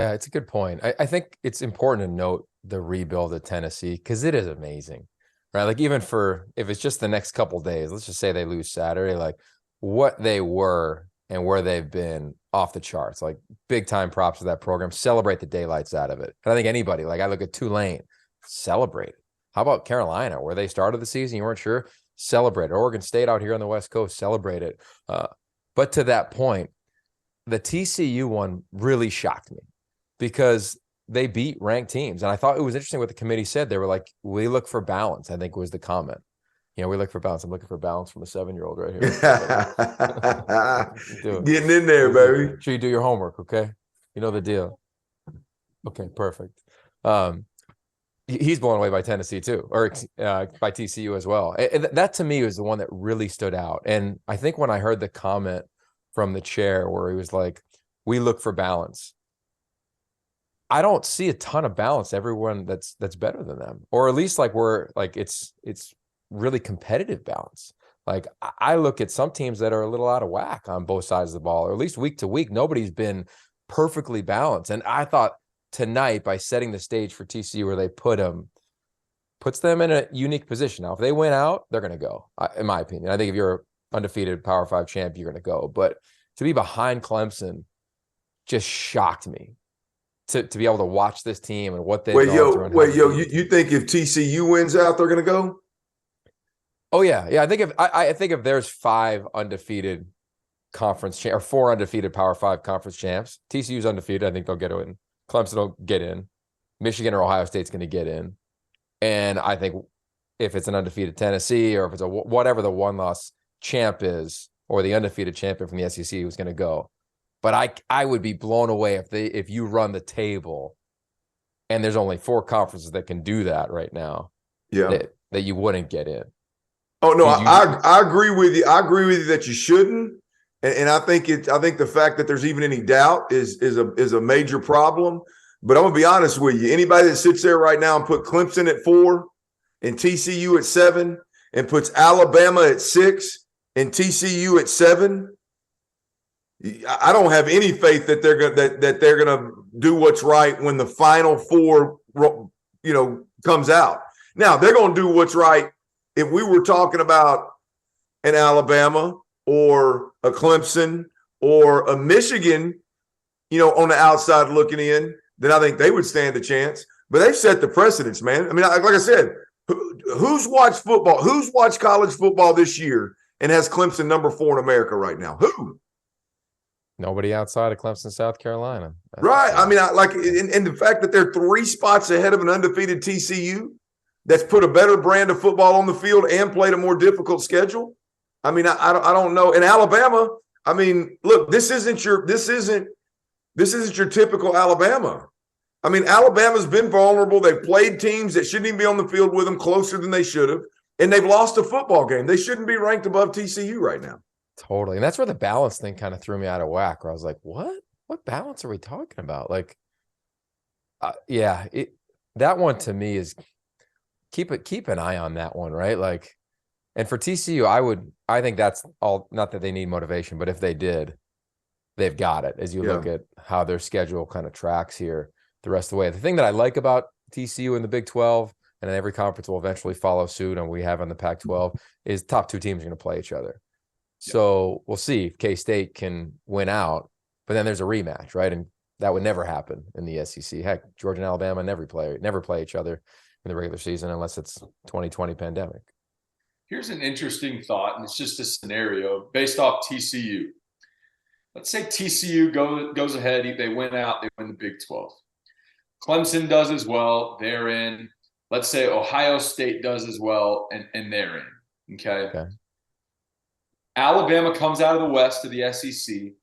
Yeah, it's a good point. I think it's important to note the rebuild at Tennessee because it is amazing, right? Like even for if it's just the next couple days, let's just say they lose Saturday, like what they were and where they've been off the charts. Like big time props to that program. Celebrate the daylights out of it. And I think anybody, like I look at Tulane, celebrate. How about Carolina, where they started the season, you weren't sure? Celebrate it. Oregon State out here on the West Coast, celebrate it. But to that point, the TCU one really shocked me because they beat ranked teams. And I thought it was interesting what the committee said. They were like, we look for balance, I think was the comment. We look for balance. I'm looking for balance from a 7-year-old right here. Getting in there, baby. Sure you do your homework, okay? You know the deal. Okay, perfect. He's blown away by Tennessee too, or by TCU as well. That to me was the one that really stood out. And I think when I heard the comment from the chair where he was like, we look for balance, I don't see a ton of balance. Everyone that's better than them, or at least like we're like it's really competitive balance. Like I look at some teams that are a little out of whack on both sides of the ball, or at least week to week, nobody's been perfectly balanced. And I thought tonight, by setting the stage for TCU where they puts them in a unique position. Now, if they win out, they're going to go, in my opinion. I think if you're undefeated Power 5 champ, you're going to go. But to be behind Clemson just shocked me. To be able to watch this team and what they've gone through. You think if TCU wins out, they're going to go? Oh yeah. I think if there's 5 undefeated conference or 4 undefeated Power 5 conference champs, TCU's undefeated. I think they'll get in. Clemson will get in. Michigan or Ohio State's going to get in. And I think if it's an undefeated Tennessee or if it's whatever the one-loss champ is or the undefeated champion from the SEC who's going to go. But I would be blown away if you run the table and there's only 4 conferences that can do that right now. Yeah. That you wouldn't get in. Oh no, I agree with you. I agree with you that you shouldn't. And I think the fact that there's even any doubt is a major problem. But I'm gonna be honest with you. Anybody that sits there right now and put Clemson at 4 and TCU at 7 and puts Alabama at 6 and TCU at 7, I don't have any faith that they're gonna do what's right when the final 4 comes out. Now they're gonna do what's right. If we were talking about an Alabama or a Clemson or a Michigan, on the outside looking in, then I think they would stand a chance. But they've set the precedence, man. I mean, like I said, who's watched football? Who's watched college football this year and has Clemson number 4 in America right now? Who? Nobody outside of Clemson, South Carolina. Right. I mean, and the fact that they're 3 spots ahead of an undefeated TCU that's put a better brand of football on the field and played a more difficult schedule. I mean, I don't know. In Alabama, I mean, look, this isn't your typical Alabama. I mean, Alabama's been vulnerable. They've played teams that shouldn't even be on the field with them closer than they should have, and they've lost a football game. They shouldn't be ranked above TCU right now. Totally. And that's where the balance thing kind of threw me out of whack, where I was like, what balance are we talking about? Like, that one to me is keep an eye on that one, right? Like, and for TCU, I think that's all, not that they need motivation, but if they did, they've got it as you look at how their schedule kind of tracks here the rest of the way. The thing that I like about TCU in the Big 12, and every conference will eventually follow suit, and we have on the Pac-12, is top 2 teams are going to play each other. So we'll see if K-State can win out, but then there's a rematch, right? And that would never happen in the SEC. Heck, Georgia and Alabama never play each other in the regular season unless it's 2020 pandemic. Here's an interesting thought, and it's just a scenario based off TCU. Let's say TCU goes ahead, they win out, they win the Big 12. Clemson does as well, they're in. Let's say Ohio State does as well, and they're in. Okay. Alabama comes out of the West to the SEC,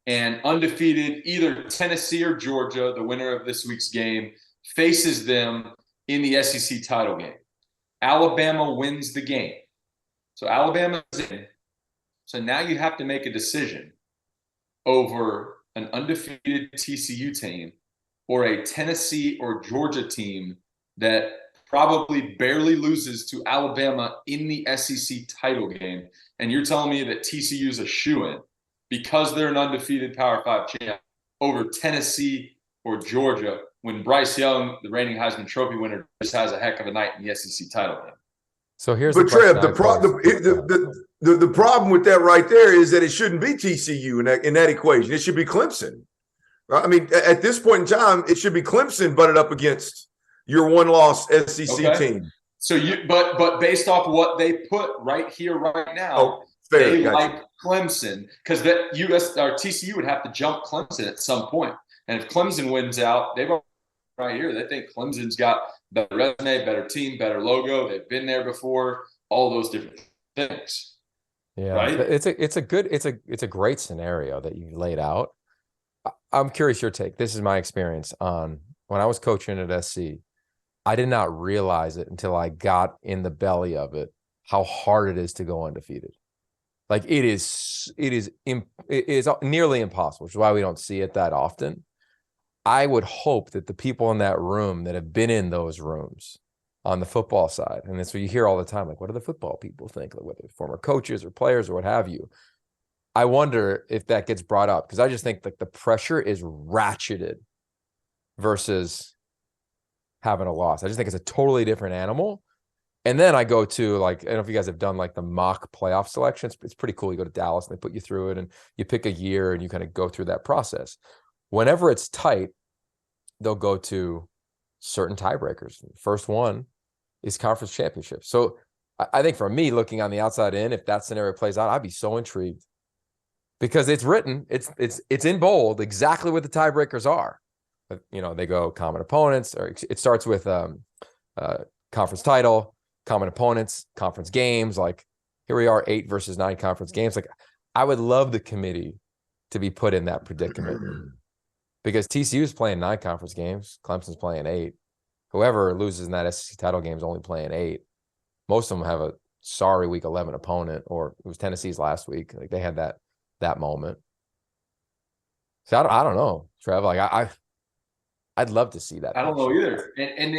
and undefeated either Tennessee or Georgia, the winner of this week's game, faces them in the SEC title game. Alabama wins the game. So Alabama's in. So now you have to make a decision over an undefeated TCU team or a Tennessee or Georgia team that probably barely loses to Alabama in the SEC title game. And you're telling me that TCU's a shoo-in because they're an undefeated Power 5 champ over Tennessee or Georgia when Bryce Young, the reigning Heisman Trophy winner, just has a heck of a night in the SEC title game? So here's but the question. Trev, the problem with that right there is that it shouldn't be TCU in that equation. It should be Clemson. Right? I mean, at this point in time, it should be Clemson butted up against your one-loss SEC team. So but based off what they put right here, right now, fair, they like Clemson, because that TCU would have to jump Clemson at some point. And if Clemson wins out, they've right here, they think Clemson's got better resume, better team, better logo. They've been there before. All those different things. Yeah, right. It's a great scenario that you laid out. I'm curious your take. This is my experience on when I was coaching at SC. I did not realize it until I got in the belly of it, how hard it is to go undefeated. Like it is nearly impossible, which is why we don't see it that often. I would hope that the people in that room that have been in those rooms on the football side, and that's what you hear all the time, like, what do the football people think? Like, whether former coaches or players or what have you. I wonder if that gets brought up, because I just think like the pressure is ratcheted versus having a loss. I just think it's a totally different animal. And then I go to, like, I don't know if you guys have done like the mock playoff selections. It's pretty cool. You go to Dallas and they put you through it and you pick a year and you kind of go through that process. Whenever it's tight, they'll go to certain tiebreakers. First one is conference championship. So I think for me, looking on the outside in, if that scenario plays out, I'd be so intrigued, because it's written, it's in bold exactly what the tiebreakers are. But, you know, they go common opponents, or it starts with conference title, common opponents, conference games. Like, here we are, 8 versus 9 conference games. Like, I would love the committee to be put in that predicament, because TCU is playing 9 conference games, Clemson's playing 8. Whoever loses in that SEC title game is only playing 8. Most of them have a sorry week 11 opponent, or it was Tennessee's last week. Like, they had that moment. So I don't know, Trev. Like, I'd love to see that. I don't know either. And